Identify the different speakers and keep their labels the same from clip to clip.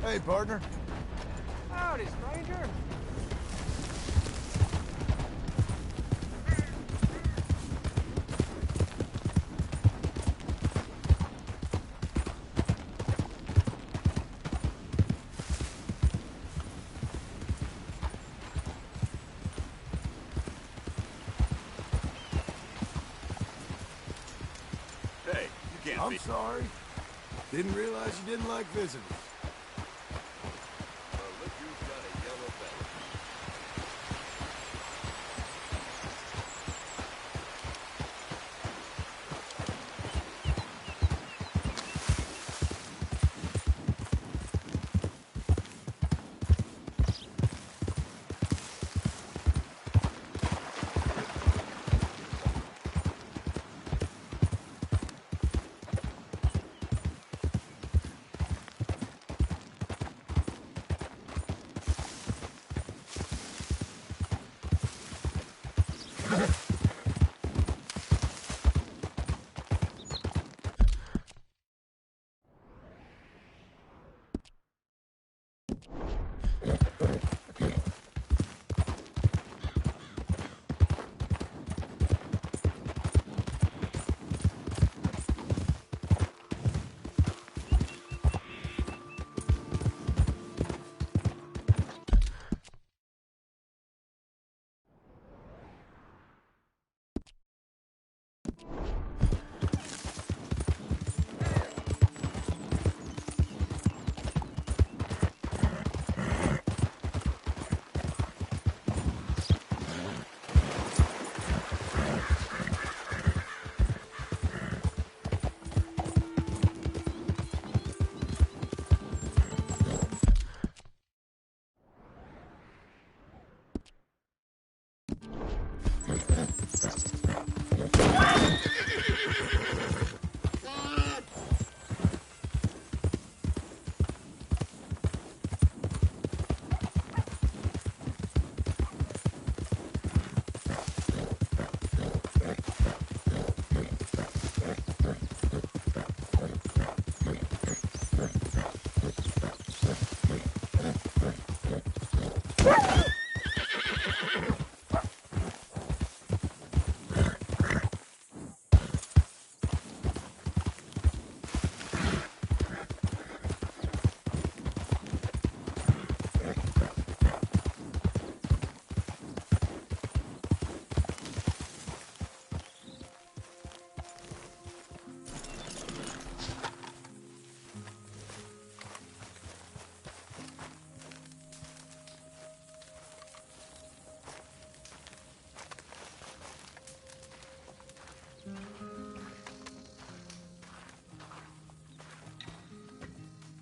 Speaker 1: Hey, partner.
Speaker 2: Howdy, stranger.
Speaker 3: Hey, you can't
Speaker 1: I'm sorry. Didn't realize you didn't like visitors.
Speaker 3: Well, look who's got a yellow belly.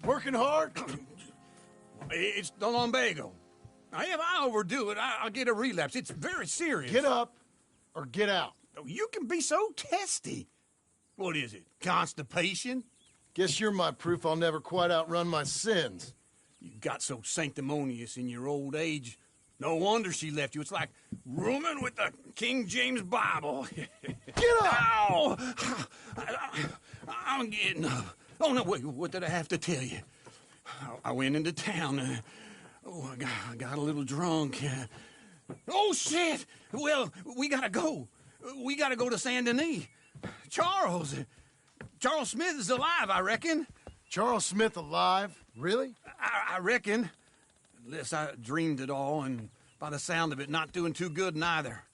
Speaker 1: Working hard?
Speaker 4: It's the lumbago. Now, if I overdo it, I'll get a relapse. It's very serious.
Speaker 1: Get up or get out.
Speaker 4: You can be so testy. What is it, constipation?
Speaker 1: Guess you're my proof I'll never quite outrun my sins.
Speaker 4: You got so sanctimonious in your old age. No wonder she left you. It's like rooming with the King James Bible.
Speaker 1: Get up!
Speaker 4: Ow! I'm getting up. Oh, no, wait, what did I have to tell you? I went into town. I got a little drunk. Oh, shit! Well, we gotta go. We gotta go to Saint Denis. Charles Smith is alive, I reckon.
Speaker 1: Charles Smith alive? Really?
Speaker 4: I reckon. Unless I dreamed it all, and by the sound of it, not doing too good neither.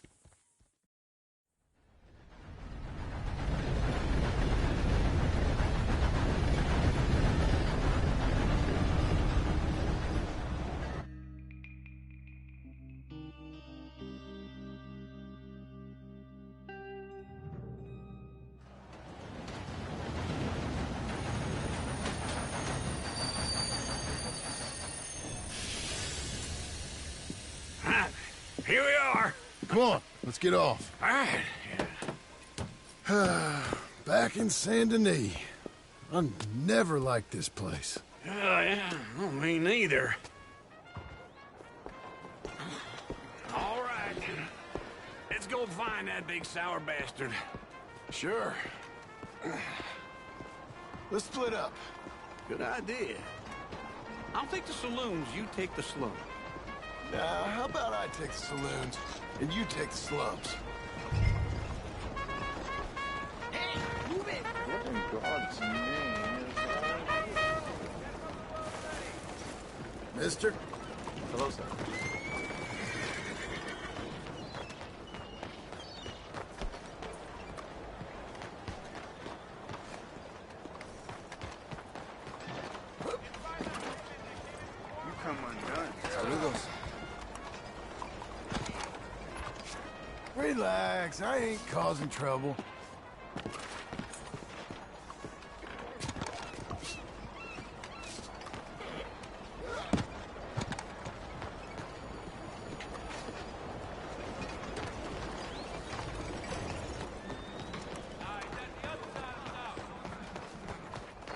Speaker 4: Here we are.
Speaker 1: Come on, let's get off.
Speaker 4: All right.
Speaker 1: Back in Saint Denis. I never liked this place.
Speaker 4: Yeah, well, me neither. All right. Let's go find that big sour bastard.
Speaker 1: Sure. Let's split up.
Speaker 4: Good idea. I'll take the saloons, you take the slums.
Speaker 1: Now, how about I take the saloons, and you take the slums?
Speaker 5: What in God's name is...
Speaker 1: Mister?
Speaker 5: Hello, sir. You come undone.
Speaker 1: Saludos. Relax, I ain't causing trouble.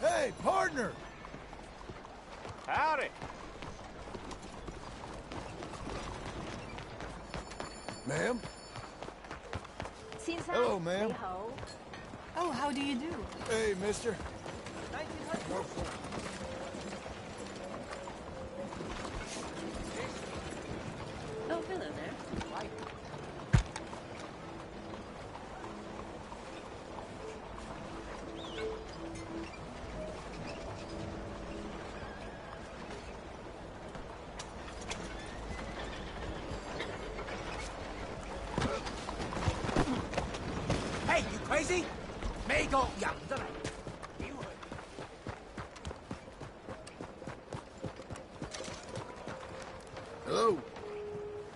Speaker 1: Hey, partner!
Speaker 2: Howdy.
Speaker 1: Ma'am?
Speaker 6: Xin chào.
Speaker 1: Hello, ma'am.
Speaker 6: Ni hao.
Speaker 7: Oh, how do you do?
Speaker 1: Hey, mister.
Speaker 6: Oh, hello there.
Speaker 2: Hey, you crazy? 美國人真係。
Speaker 1: Hello.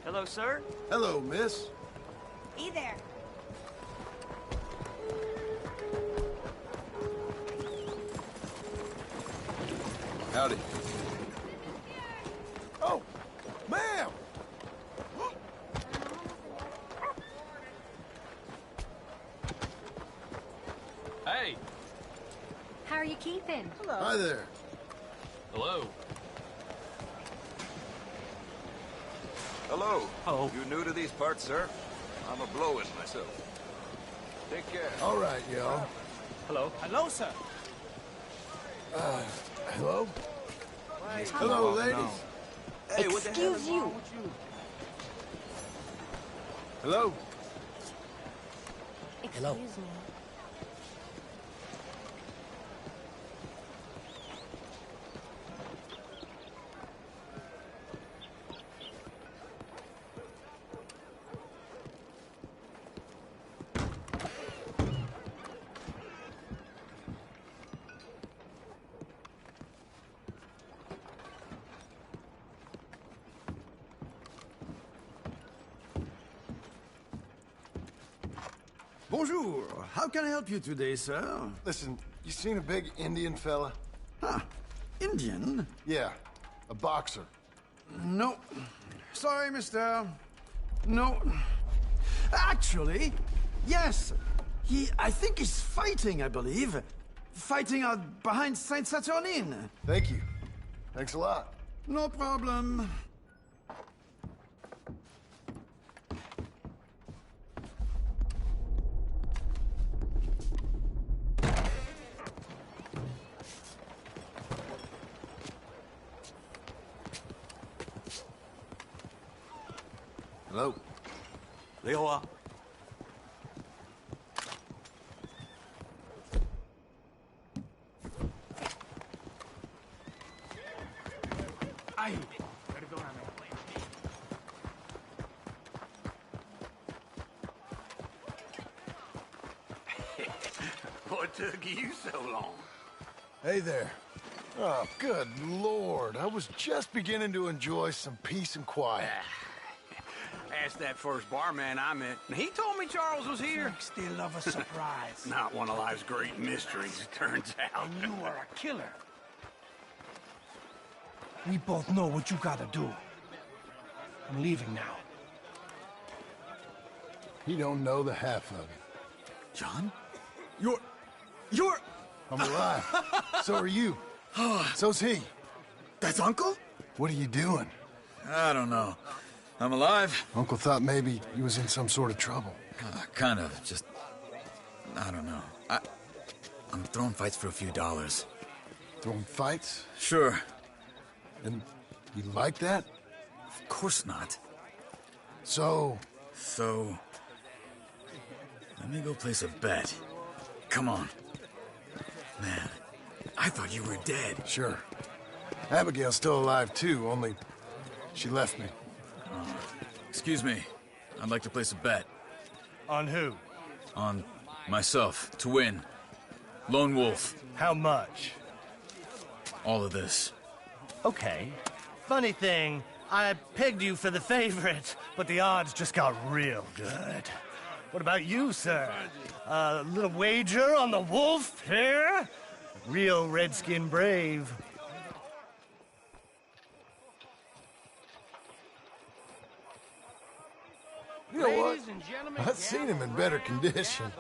Speaker 2: Hello, sir.
Speaker 1: Hello, miss.
Speaker 7: Hey there.
Speaker 1: Howdy. Oh, ma'am!
Speaker 8: Hey!
Speaker 6: How are you keeping?
Speaker 1: Hi there.
Speaker 8: Hello.
Speaker 3: Hello.
Speaker 2: Oh.
Speaker 3: You new to these parts, sir? I'm a blow-in myself. Take care.
Speaker 1: All right, y'all.
Speaker 2: Hello. Hello, sir.
Speaker 1: Hello? Hello, ladies.
Speaker 3: Hey, what the hell is
Speaker 6: Excuse you.
Speaker 3: wrong with you?
Speaker 1: Hello?
Speaker 6: Excuse me.
Speaker 9: Bonjour. How can I help you today, sir?
Speaker 1: Listen, you seen a big Indian fella?
Speaker 9: Ah, Indian?
Speaker 1: Yeah, a boxer.
Speaker 9: No. Sorry, mister. No. Actually, yes. I think he's fighting, I believe. Fighting out behind Saint Saturnine.
Speaker 1: Thank you. Thanks a lot.
Speaker 9: No problem.
Speaker 1: Hello?
Speaker 3: 你好啊。
Speaker 2: Ay, perdóname.
Speaker 4: What took you so long?
Speaker 1: Hey there. Oh, good Lord. I was just beginning to enjoy some peace and quiet.
Speaker 4: Asked that first barman I met, and he told me Charles was here.
Speaker 2: Still love a surprise.
Speaker 4: Not one of life's great mysteries, it turns out.
Speaker 2: And you are a killer. We both know what you gotta do. I'm leaving now.
Speaker 1: He don't know the half of it.
Speaker 9: John?
Speaker 8: You're...
Speaker 1: I'm alive. So are you. So's he.
Speaker 8: That's Uncle?
Speaker 1: What are you doing?
Speaker 8: I don't know. I'm alive.
Speaker 1: Uncle thought maybe he was in some sort of trouble.
Speaker 8: Kind of. Just... I don't know. I'm throwing fights for a few dollars.
Speaker 1: Throwing fights?
Speaker 8: Sure.
Speaker 1: And you like that?
Speaker 8: Of course not.
Speaker 1: So,
Speaker 8: let me go place a bet. Come on. Man, I thought you were dead.
Speaker 1: sure. Abigail's still alive too, only she left me.
Speaker 8: Excuse me. I'd like to place a bet.
Speaker 2: On who?
Speaker 8: On myself, to win. Lone Wolf.
Speaker 2: How much?
Speaker 8: All of this.
Speaker 2: Okay. Funny thing, I pegged you for the favorite, but the odds just got real good. What about you, sir? A little wager on the wolf here? Real redskin brave.
Speaker 1: You know what? I've seen him in better condition.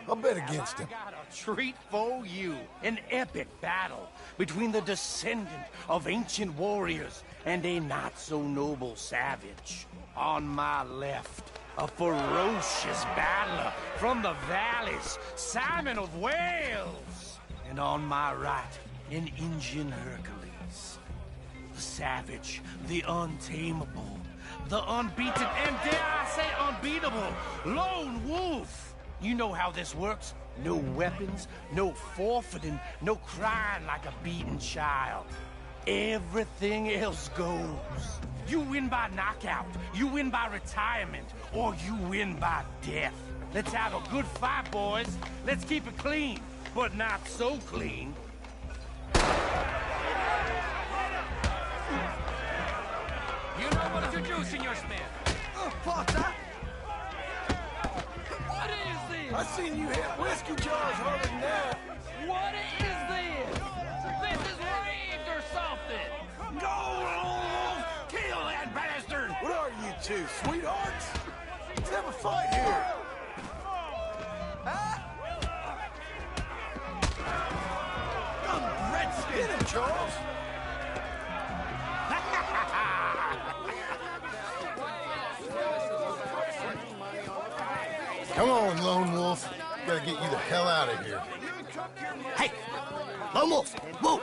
Speaker 1: I'll bet against him.
Speaker 2: I got a treat for you. An epic battle between the descendant of ancient warriors and a not-so-noble savage. On my left, a ferocious battler from the valleys, Simon of Wales. And on my right, an Indian Hercules. The savage, the untamable, the unbeaten, and dare I say unbeatable, Lone Wolf. You know how this works. No weapons, no forfeiting, no crying like a beaten child. Everything else goes. You win by knockout, you win by retirement, or you win by death. Let's have a good fight, boys. Let's keep it clean, but not so clean.
Speaker 10: You know what to do, Senor Smith.
Speaker 9: Potter!
Speaker 10: What is this?
Speaker 1: I seen you hit whiskey jars harder than that.
Speaker 10: What is this? This is rigged or something.
Speaker 4: Go, Lone Wolf! Kill that bastard!
Speaker 1: What are you two, sweethearts? Let's have a fight here.
Speaker 4: Redskin!
Speaker 1: Get him, Charles. Come on, Lone Wolf. Gotta get you the hell out of here.
Speaker 2: Hey! Lone Wolf! Whoa!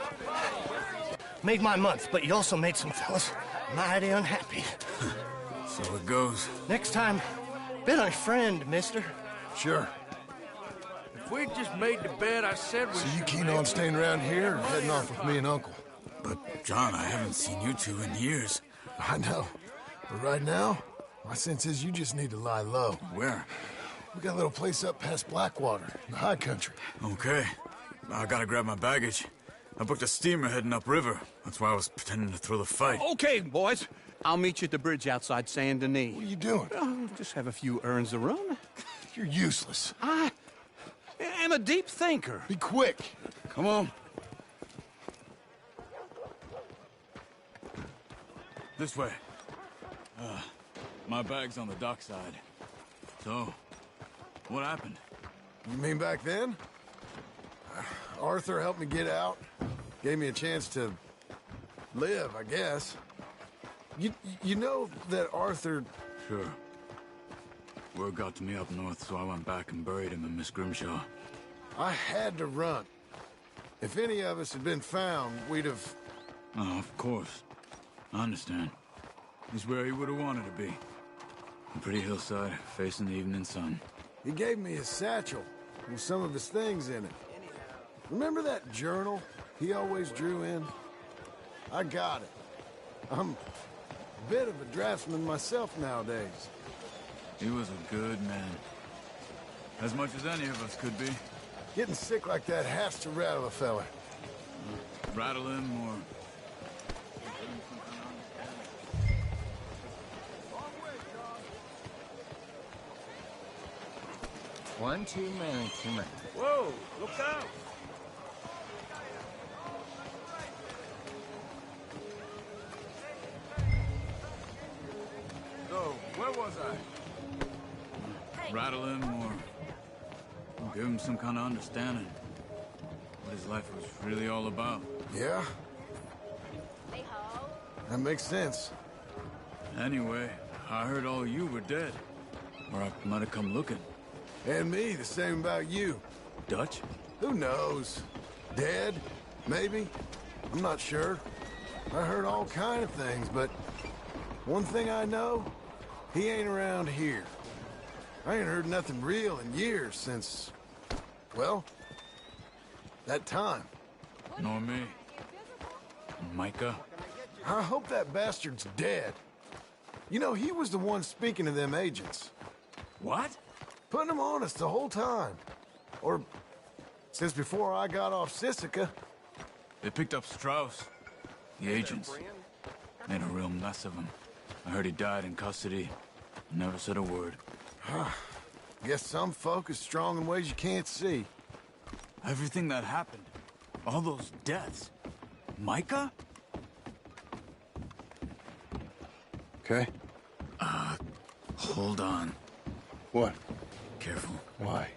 Speaker 2: Made my month, but you also made some fellas mighty unhappy.
Speaker 8: So it goes.
Speaker 2: Next time, bet on a friend, mister.
Speaker 1: Sure.
Speaker 10: If we just made the bed I said we
Speaker 1: So you
Speaker 10: should
Speaker 1: keen
Speaker 10: make,
Speaker 1: on staying around here or heading off with me and Uncle?
Speaker 8: But, John, I haven't seen you two in years.
Speaker 1: I know. But right now, my sense is you just need to lie low.
Speaker 8: Where?
Speaker 1: We got a little place up past Blackwater, in the high country.
Speaker 8: Okay. I gotta grab my baggage. I booked a steamer heading upriver. That's why I was pretending to throw the fight.
Speaker 4: Okay, boys. I'll meet you at the bridge outside Saint Denis.
Speaker 1: What are you doing?
Speaker 4: Oh, just have a few errands to run.
Speaker 1: You're useless.
Speaker 4: I am a deep thinker.
Speaker 1: Be quick.
Speaker 8: Come on. This way. My bag's on the dockside. So, what happened?
Speaker 1: You mean back then? Arthur helped me get out. Gave me a chance to live, I guess. You know that Arthur...
Speaker 8: Sure. Word got to me up north, so I went back and buried him in Miss Grimshaw.
Speaker 1: I had to run. If any of us had been found, we'd have...
Speaker 8: Oh, of course. I understand. He's where he would have wanted to be. A pretty hillside, facing the evening sun.
Speaker 1: He gave me his satchel with some of his things in it. Remember that journal he always drew in? I got it. I'm a bit of a draftsman myself nowadays.
Speaker 8: He was a good man. As much as any of us could be.
Speaker 1: Getting sick like that has to rattle a fella.
Speaker 8: Rattle him or...
Speaker 10: One too many, too many. Whoa, look out!
Speaker 3: So, where was I?
Speaker 8: Rattle him or... give him some kind of understanding. What his life was really all about.
Speaker 1: Yeah? That makes sense.
Speaker 8: Anyway, I heard all you were dead. Or I might have come looking.
Speaker 1: And me, the same about you.
Speaker 8: Dutch?
Speaker 1: Who knows? Dead? Maybe? I'm not sure. I heard all kind of things, but one thing I know, he ain't around here. I ain't heard nothing real in years since, well, that time.
Speaker 8: Nor me. Micah?
Speaker 1: I hope that bastard's dead. You know, he was the one speaking to them agents.
Speaker 8: What?
Speaker 1: Putting them on us the whole time. Or since before I got off Sisika.
Speaker 8: They picked up Strauss. The agents. Made a real mess of him. I heard he died in custody. Never said a word.
Speaker 1: Guess some folk is strong in ways you can't see.
Speaker 8: Everything that happened. All those deaths. Micah?
Speaker 1: Okay.
Speaker 8: Hold on.
Speaker 1: What?
Speaker 8: Careful.
Speaker 1: Why?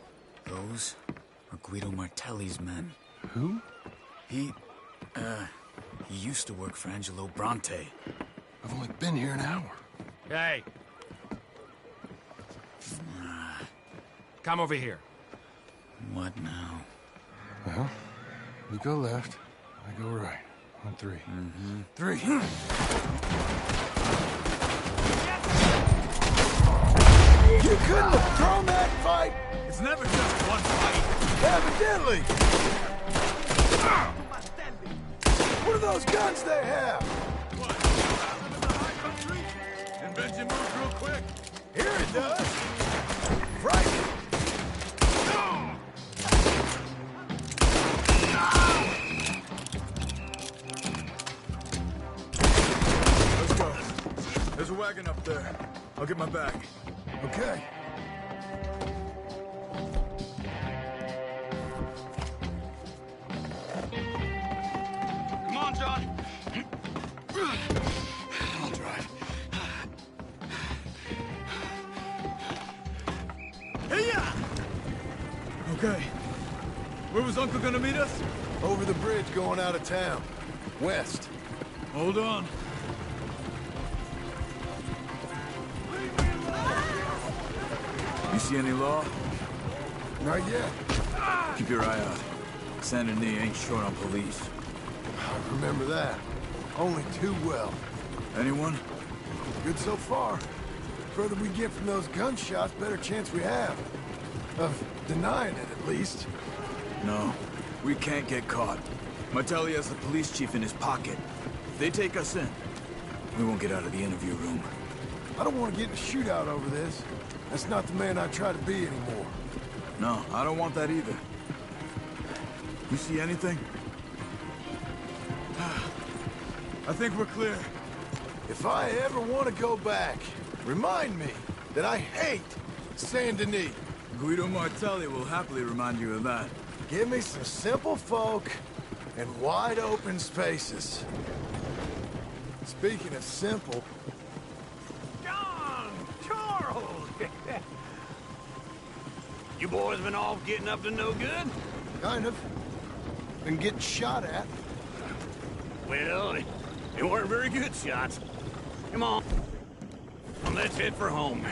Speaker 8: Those are Guido Martelli's men.
Speaker 1: Who?
Speaker 8: He used to work for Angelo Bronte.
Speaker 1: I've only been here an hour.
Speaker 11: Hey! Come over here.
Speaker 8: What now?
Speaker 1: Well, you go left, I go right. On three.
Speaker 8: Mm-hmm.
Speaker 1: Three. You couldn't have thrown that fight?
Speaker 8: It's never just one fight.
Speaker 1: Evidently. What are those guns they have?
Speaker 8: What? Happened in the high country? Invention moves real quick.
Speaker 1: Here it does. Frightening.
Speaker 8: Let's go. There's a wagon up there. I'll get my bag.
Speaker 1: Okay.
Speaker 4: Come on, John. I'll drive. Hey-ya! Okay. Where was Uncle gonna meet us?
Speaker 1: Over the bridge going out of town. West.
Speaker 8: Hold on. You see any law?
Speaker 1: Not yet.
Speaker 8: Keep your eye out. Saint Denis ain't short on police.
Speaker 1: I remember that. Only too well.
Speaker 8: Anyone?
Speaker 1: Good so far. Further we get from those gunshots, better chance we have. Of denying it, at least.
Speaker 8: No. We can't get caught. Martelli has the police chief in his pocket. If they take us in, we won't get out of the interview room.
Speaker 1: I don't want to get in a shootout over this. That's not the man I try to be anymore.
Speaker 8: No, I don't want that either. You see anything? I think we're clear.
Speaker 1: If I ever want to go back, remind me that I hate Saint Denis.
Speaker 8: Guido Martelli will happily remind you of that.
Speaker 1: Give me some simple folk and wide open spaces. Speaking of simple...
Speaker 2: John! Charles! You boys been off getting up to no good?
Speaker 1: Kind of. Been getting shot at.
Speaker 2: Well, they weren't very good shots. Come on. Let's head for home.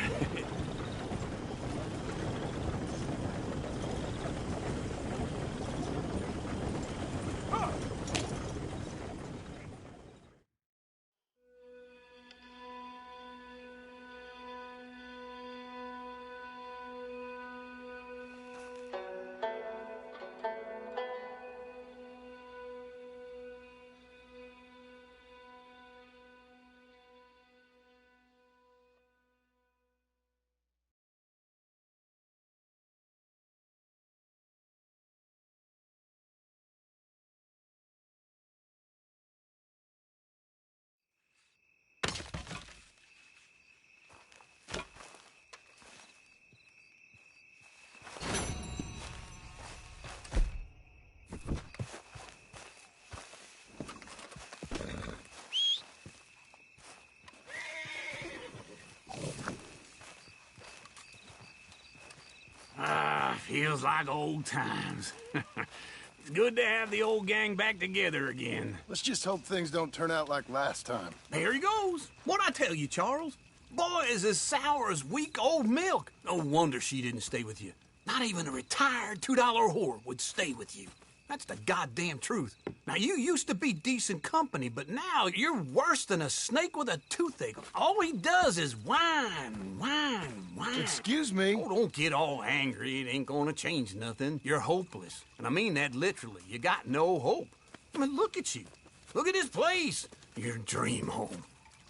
Speaker 2: Feels like old times. It's good to have the old gang back together again.
Speaker 1: Let's just hope things don't turn out like last time.
Speaker 4: There he goes. What'd I tell you, Charles? Boy is as sour as weak old milk. No wonder she didn't stay with you. Not even a retired $2 whore would stay with you. That's the goddamn truth. Now, you used to be decent company, but now you're worse than a snake with a toothache. All he does is whine, whine, whine.
Speaker 1: Excuse me?
Speaker 4: Oh, don't get all angry. It ain't gonna change nothing. You're hopeless. And I mean that literally. You got no hope. I mean, look at you. Look at this place. Your dream home.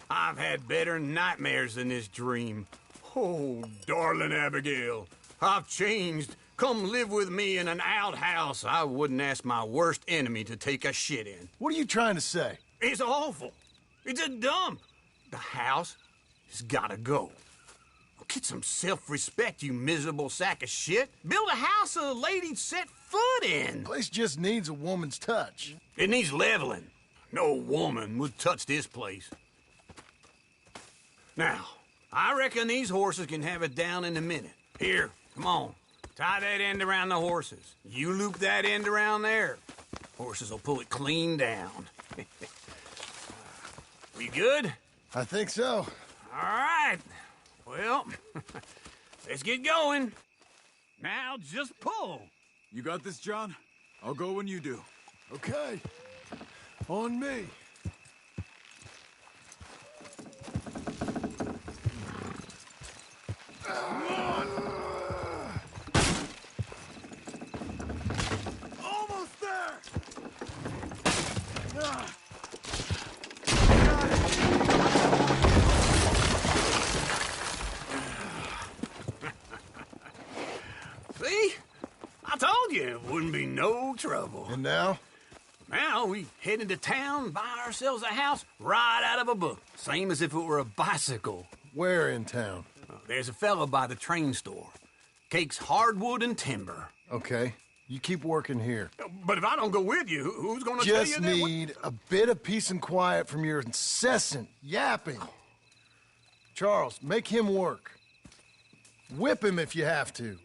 Speaker 4: I've had better nightmares than this dream. Oh, darling Abigail, I've changed. Come live with me in an outhouse I wouldn't ask my worst enemy to take a shit in.
Speaker 1: What are you trying to say?
Speaker 4: It's awful. It's a dump. The house has gotta go. Get some self-respect, you miserable sack of shit. Build a house a lady'd set foot in.
Speaker 1: Place just needs a woman's touch.
Speaker 4: It needs leveling. No woman would touch this place. Now, I reckon these horses can have it down in a minute. Here, come on. Tie that end around the horses. You loop that end around there. Horses will pull it clean down. We good?
Speaker 1: I think so.
Speaker 4: All right. Well, let's get going. Now just pull.
Speaker 8: You got this, John? I'll go when you do.
Speaker 1: Okay. On me. Come on! Almost there!
Speaker 4: See? I told you it wouldn't be no trouble.
Speaker 1: And now?
Speaker 4: Now we head into town, buy ourselves a house right out of a book. Same as if it were a bicycle.
Speaker 1: Where in town?
Speaker 4: There's a fella by the train store. Cakes hardwood and timber.
Speaker 1: Okay. You keep working here.
Speaker 4: But if I don't go with you, who's gonna tell you
Speaker 1: Just
Speaker 4: that?
Speaker 1: need a bit of peace and quiet from your incessant yapping. Charles, make him work. Whip him if you have to.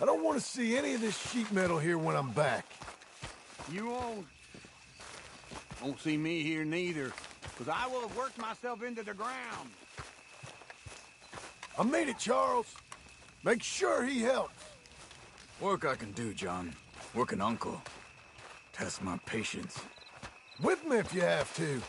Speaker 1: I don't want to see any of this sheet metal here when I'm back.
Speaker 4: You won't see me here neither, because I will have worked myself into the ground.
Speaker 1: I made it, Charles. Make sure he helps.
Speaker 8: Work I can do, John. Work an uncle. Test my patience.
Speaker 1: Whip me if you have to.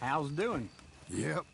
Speaker 4: How's it doing?
Speaker 1: Yep.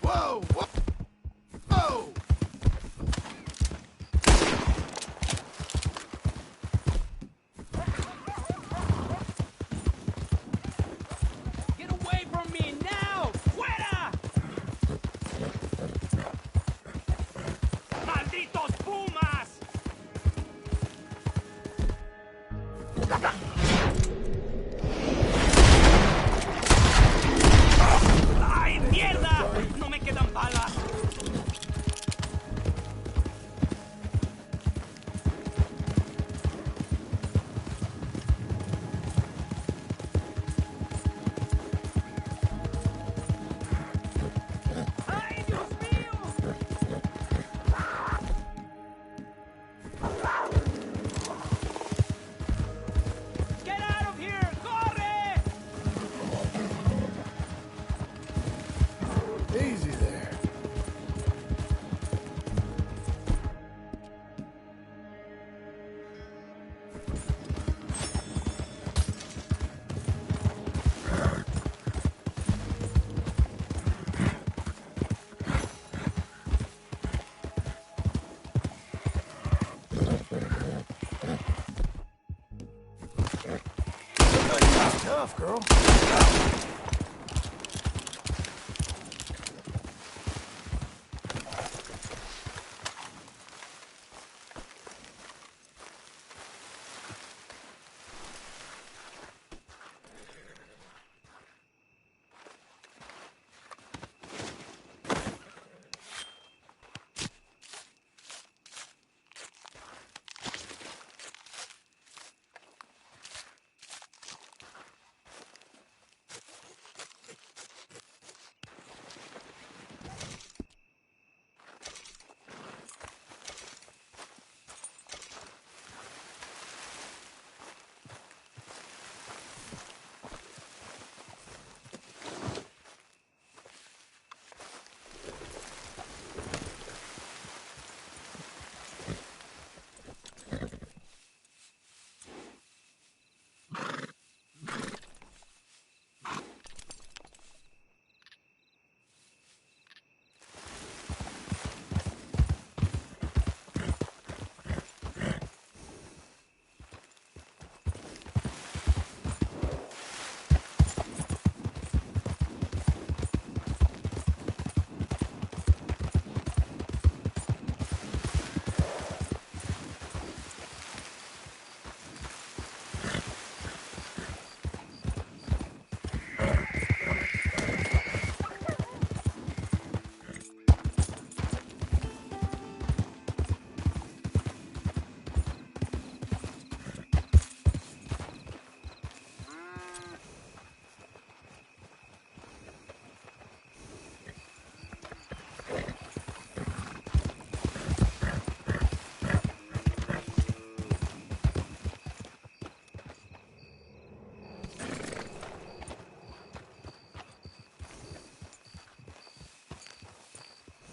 Speaker 1: Whoa! Whoa! Whoa!
Speaker 10: Get away from me now! Fuera! Malditos pumas! ¡Ay, mierda! No me quedan balas. ¡Ay, Dios mío! Get out of here! Corre!
Speaker 1: Easy there. Tough, girl.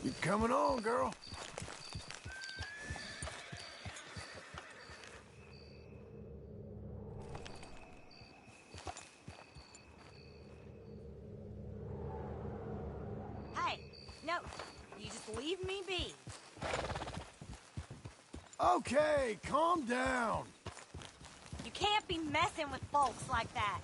Speaker 1: You coming on, girl?
Speaker 7: Hey, no, you just leave me be.
Speaker 1: Okay, calm down.
Speaker 7: You can't be messing with folks like that.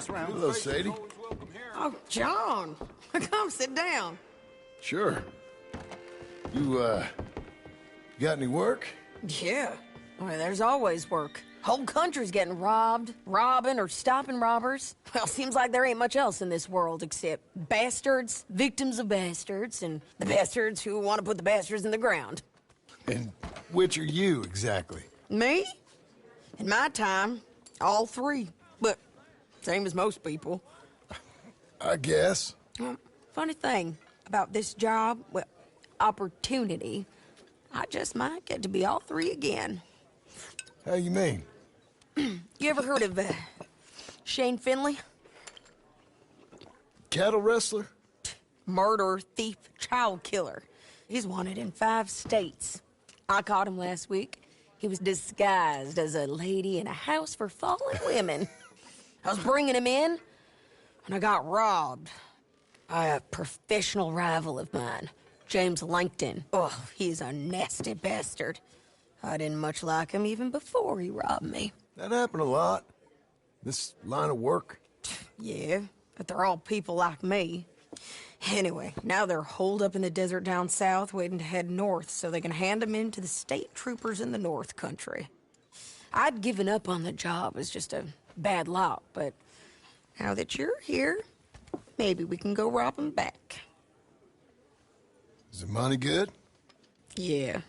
Speaker 1: Hello, Sadie.
Speaker 12: Oh, John. Come sit down.
Speaker 1: Sure. You got any work?
Speaker 12: Yeah. Well, there's always work. Whole country's getting robbed, robbing, or stopping robbers. Well, seems like there ain't much else in this world except bastards, victims of bastards, and the bastards who want to put the bastards in the ground.
Speaker 1: And which are you, exactly?
Speaker 12: Me? In my time, all three. But same as most people.
Speaker 1: I guess.
Speaker 12: Funny thing about this job, well, opportunity, I just might get to be all three again.
Speaker 1: How you mean?
Speaker 12: You ever heard of Shane Finley?
Speaker 1: Cattle wrestler?
Speaker 12: Murderer, thief, child killer. He's wanted in 5 states. I caught him last week. He was disguised as a lady in a house for fallen women. I was bringing him in, and I got robbed by a professional rival of mine, James Langton. Oh, he's a nasty bastard. I didn't much like him even before he robbed me.
Speaker 1: That happened a lot. This line of work.
Speaker 12: Yeah, but they're all people like me. Anyway, now they're holed up in the desert down south, waiting to head north so they can hand them in to the state troopers in the north country. I'd given up on the job as just a bad lot, but now that you're here, maybe we can go rob them back.
Speaker 1: Is the money good?
Speaker 12: Yeah,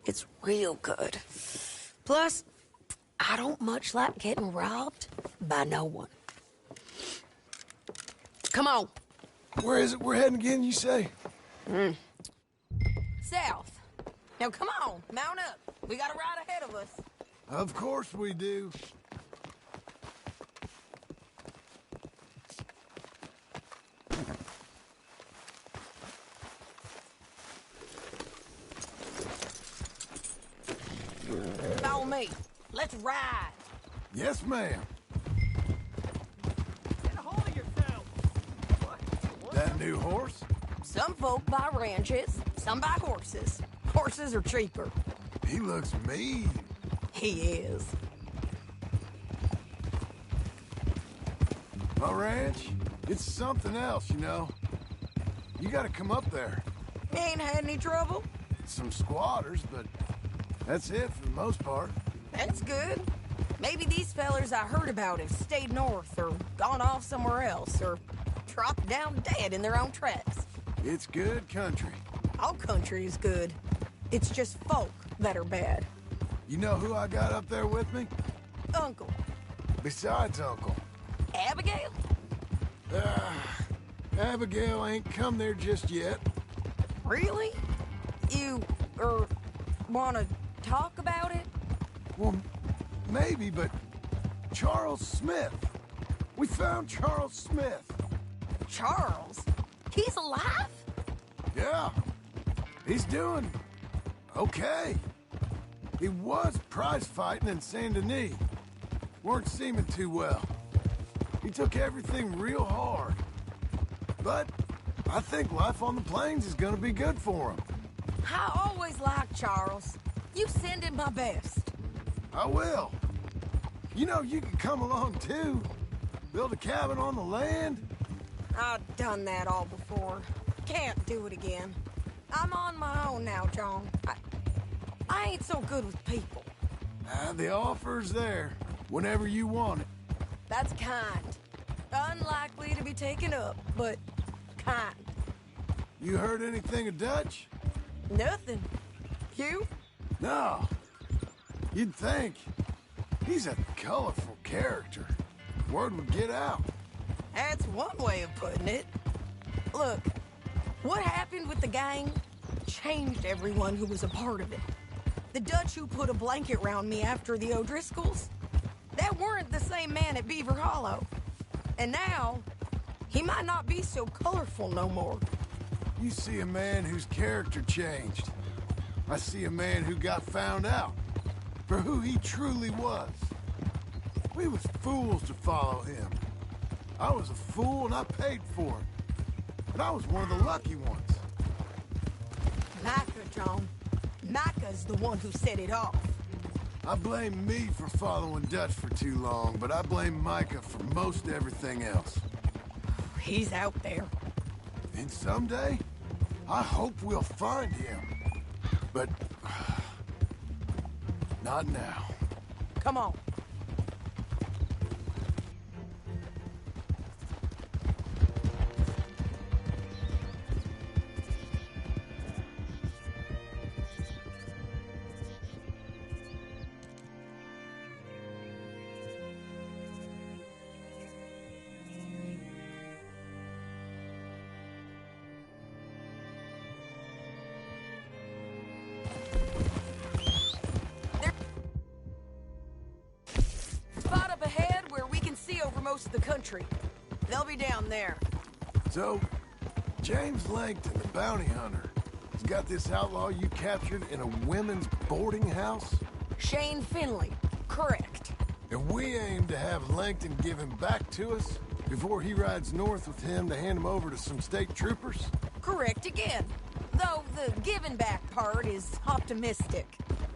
Speaker 12: it's real good. Plus, I don't much like getting robbed by no one. Come on.
Speaker 1: Where is it we're heading again, you say?
Speaker 12: South. Now come on, mount up. We got a ride ahead of us.
Speaker 1: Of course we do.
Speaker 12: Follow me. Let's ride.
Speaker 1: Yes, ma'am.
Speaker 10: Get a hold of yourself.
Speaker 1: That new horse?
Speaker 12: Some folk buy ranches, some buy horses. Horses are cheaper.
Speaker 1: He looks mean.
Speaker 12: He is.
Speaker 1: My ranch, it's something else, you know. You gotta come up there.
Speaker 12: Ain't had any trouble?
Speaker 1: Some squatters, but that's it for the most part.
Speaker 12: That's good. Maybe these fellers I heard about have stayed north or gone off somewhere else or dropped down dead in their own tracks.
Speaker 1: It's good country.
Speaker 12: All country is good. It's just folk that are bad.
Speaker 1: You know who I got up there with me?
Speaker 12: Uncle.
Speaker 1: Besides Uncle.
Speaker 12: Abigail?
Speaker 1: Abigail ain't come there just yet.
Speaker 12: Really? You, wanna talk about it?
Speaker 1: Well, maybe, but Charles Smith. We found Charles Smith.
Speaker 12: Charles? He's alive?
Speaker 1: Yeah. He's doing okay. He was prize fighting in Saint Denis. Weren't seeming too well. He took everything real hard. But I think life on the plains is gonna be good for him.
Speaker 12: I always liked Charles. You send him my best.
Speaker 1: I will. You know, you can come along too. Build a cabin on the land.
Speaker 12: I've done that all before. Can't do it again. I'm on my own now, John. I ain't so good with people.
Speaker 1: The offer's there, whenever you want it.
Speaker 12: That's kind. Unlikely to be taken up, but kind.
Speaker 1: You heard anything of Dutch?
Speaker 12: Nothing. You?
Speaker 1: No. You'd think. He's a colorful character. Word would get out.
Speaker 12: That's one way of putting it. Look, what happened with the gang changed everyone who was a part of it. The Dutch who put a blanket round me after the O'Driscolls, that weren't the same man at Beaver Hollow. And now, he might not be so colorful no more.
Speaker 1: You see a man whose character changed. I see a man who got found out for who he truly was. We was fools to follow him. I was a fool and I paid for it. But I was one of the lucky ones.
Speaker 12: Micah, John. Micah's the one who set it off.
Speaker 1: I blame me for following Dutch for too long, but I blame Micah for most everything else.
Speaker 12: He's out there.
Speaker 1: And someday, I hope we'll find him. But... not now.
Speaker 12: Come on. Spot up ahead where we can see over most of the country. They'll be down there.
Speaker 1: So, James Langton, the bounty hunter, has got this outlaw you captured in a women's boarding house?
Speaker 12: Shane Finley. Correct.
Speaker 1: And we aim to have Langton give him back to us before he rides north with him to hand him over to some state troopers?
Speaker 12: Correct again. Though the giving back part is optimistic.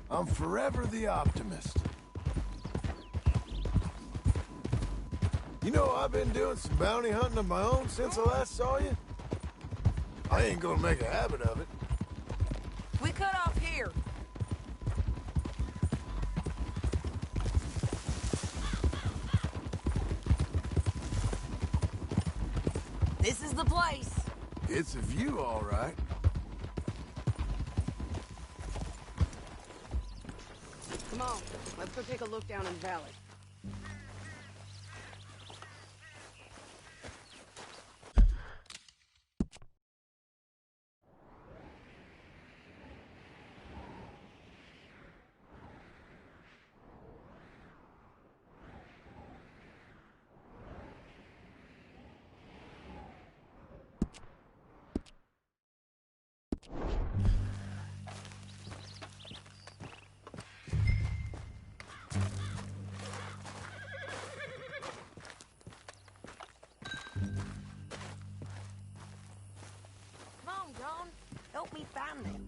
Speaker 1: I'm forever the optimist. You know, I've been doing some bounty hunting of my own since I last saw you. I ain't gonna make a habit of it.
Speaker 12: We cut off here. This is the place.
Speaker 1: It's a view, all right.
Speaker 12: Come on, let's go take a look down in the valley. Help me find them.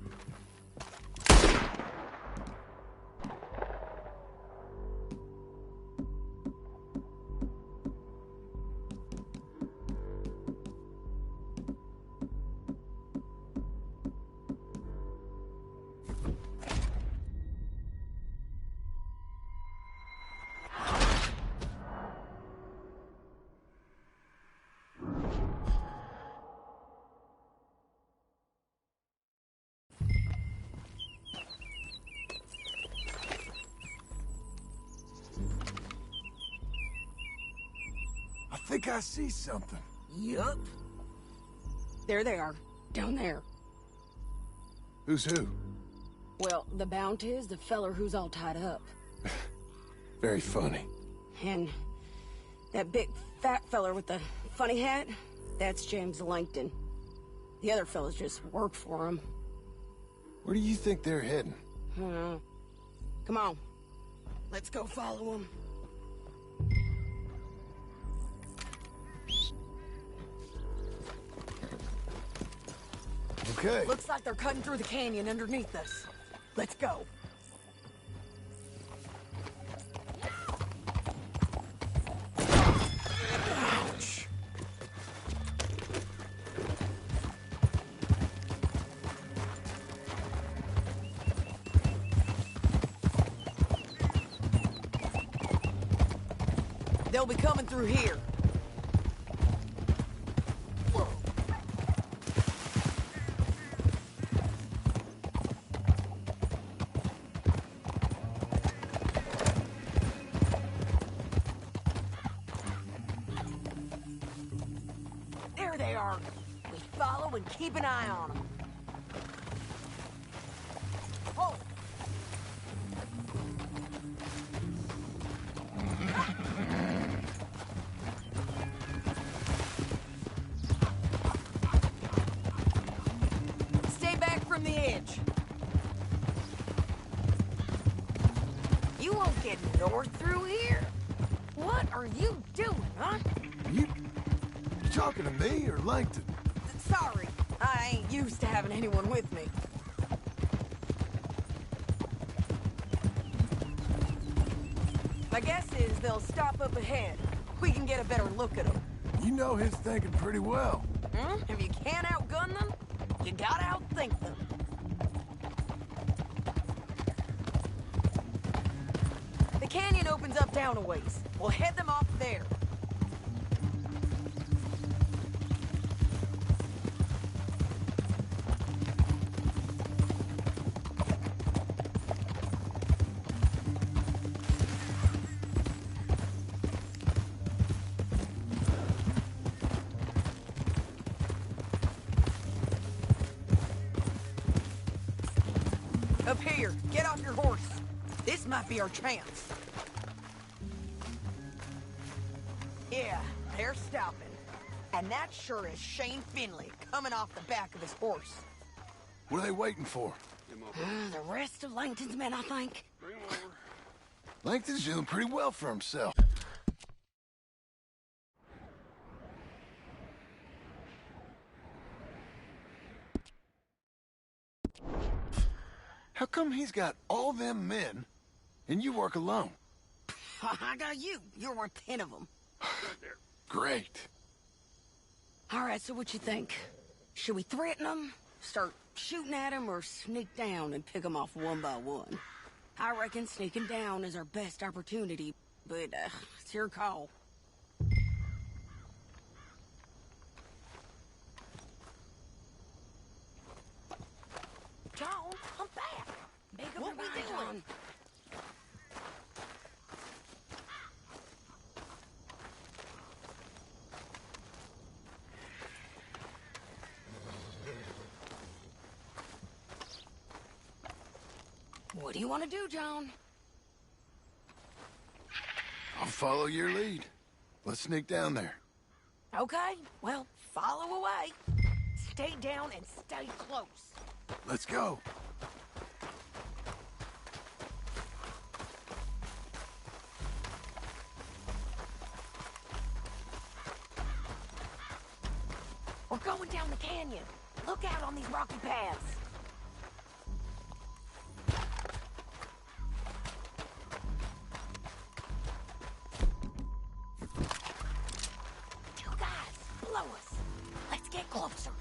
Speaker 1: I think I see something.
Speaker 12: Yup. There they are, down there.
Speaker 1: Who's who?
Speaker 12: Well, the bounty is the feller who's all tied up.
Speaker 1: Very funny.
Speaker 12: And that big fat feller with the funny hat, that's James Langton. The other fellas just work for him.
Speaker 1: Where do you think they're heading?
Speaker 12: Come on. Let's go follow them.
Speaker 1: Okay.
Speaker 12: Looks like they're cutting through the canyon underneath us. Let's go.
Speaker 1: Ouch.
Speaker 12: They'll be coming through here. There they are. We follow and keep an eye on them. Oh! Stay back from the edge. You won't get north through here. What are you doing, huh?
Speaker 1: You talking to me or Langton?
Speaker 12: Sorry, I ain't used to having anyone with me. My guess is they'll stop up ahead. We can get a better look at them.
Speaker 1: You know his thinking pretty well.
Speaker 12: If you can't outgun them, you gotta outthink them. The canyon opens up down a ways. We'll head them off there. Up here, get off your horse. This might be our chance. Yeah, they're stopping. And that sure is Shane Finley coming off the back of his horse.
Speaker 1: What are they waiting for?
Speaker 12: The rest of Langton's men, I think.
Speaker 1: Langton's doing pretty well for himself. How come he's got all them men, and you work alone?
Speaker 12: I got you. You're worth 10 of them.
Speaker 1: Great.
Speaker 12: All right, so what you think? Should we threaten them, start shooting at them, or sneak down and pick them off one by one? I reckon sneaking down is our best opportunity, but it's your call. John, I'm back. What we doing? What do you want to do, John?
Speaker 1: I'll follow your lead. Let's sneak down there.
Speaker 12: Okay, well, follow away. Stay down and stay close.
Speaker 1: Let's go.
Speaker 12: We're going down the canyon. Look out on these rocky paths. You guys, blow us. Let's get closer.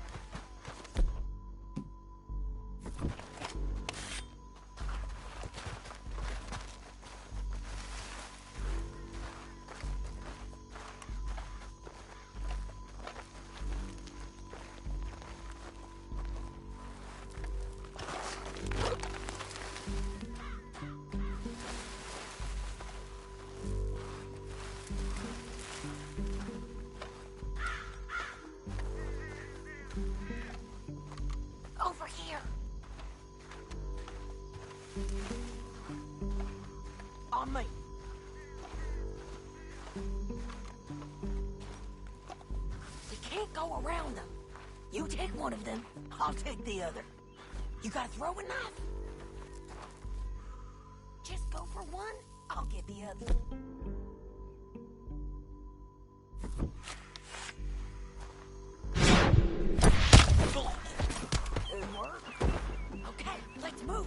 Speaker 12: Over here. On me. We can't go around them. You take one of them, I'll take the other. You got a throwing knife? Just go for one, I'll get the other. Good work. Okay, let's move.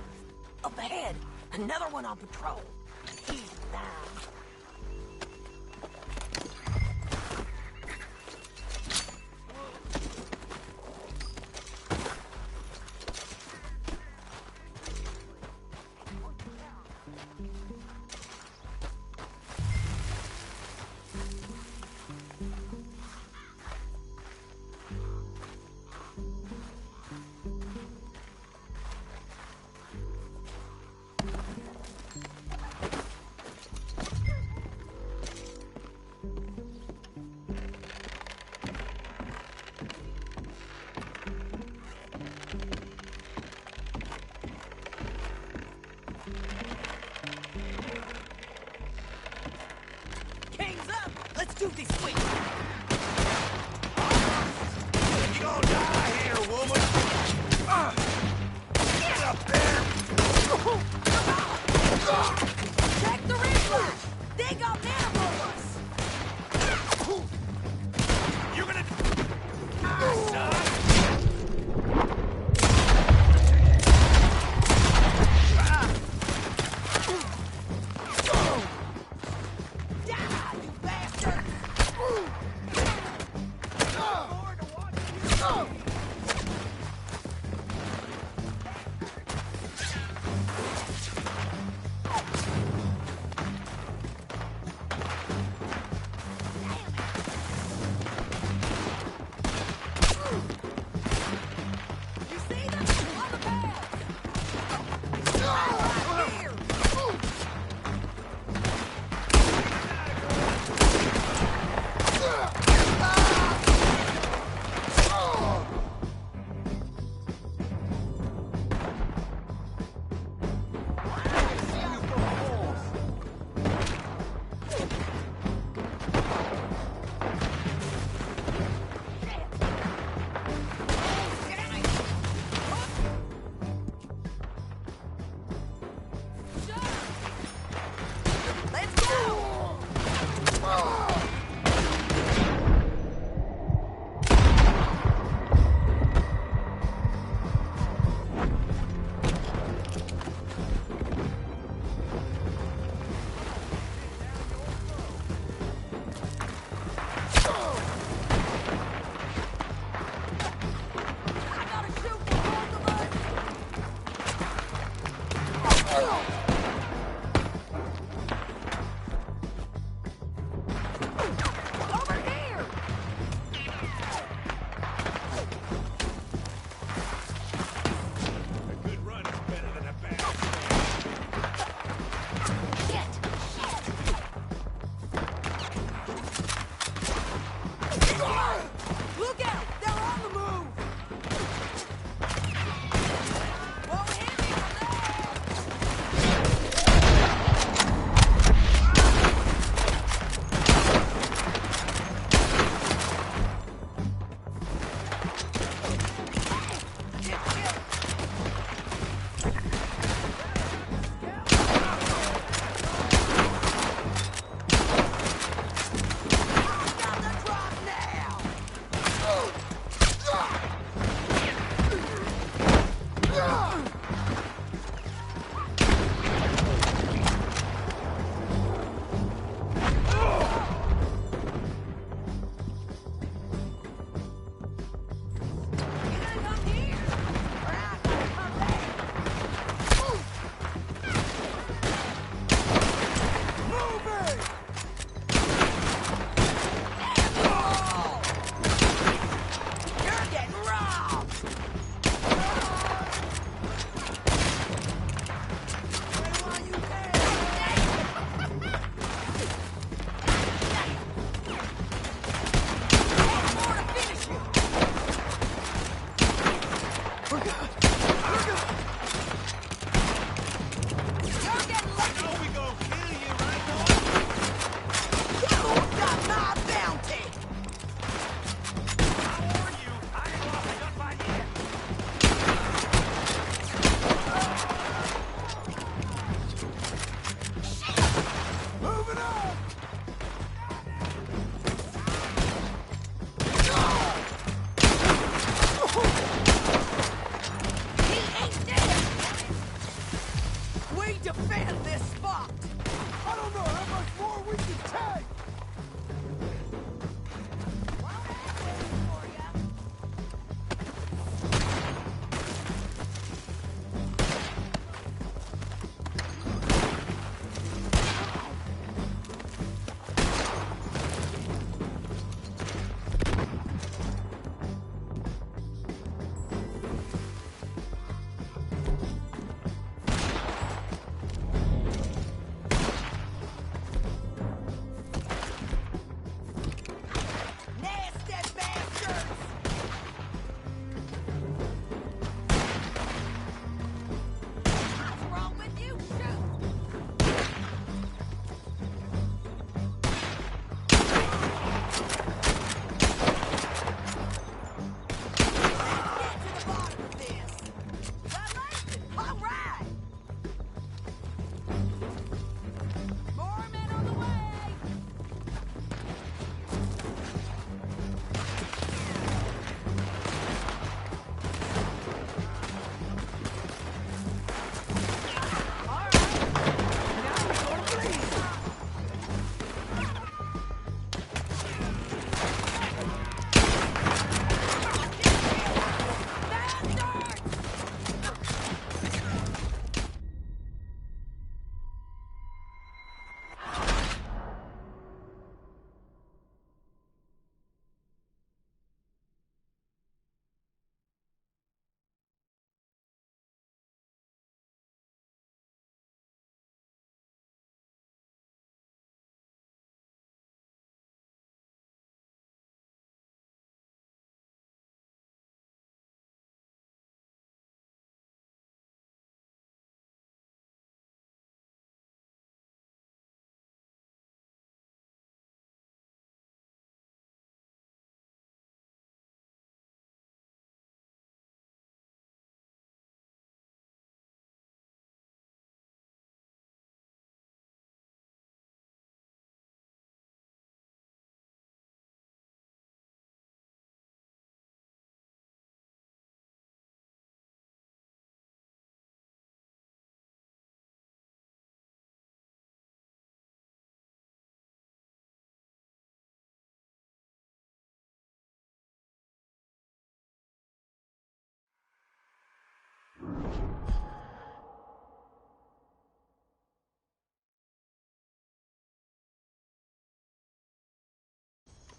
Speaker 12: Up ahead, another one on patrol. Easy now. Let's do this quick.
Speaker 2: You gonna die here, woman. Get up there.
Speaker 12: Check the red flag. They got men above us.
Speaker 2: You're gonna...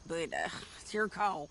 Speaker 12: but it's your call.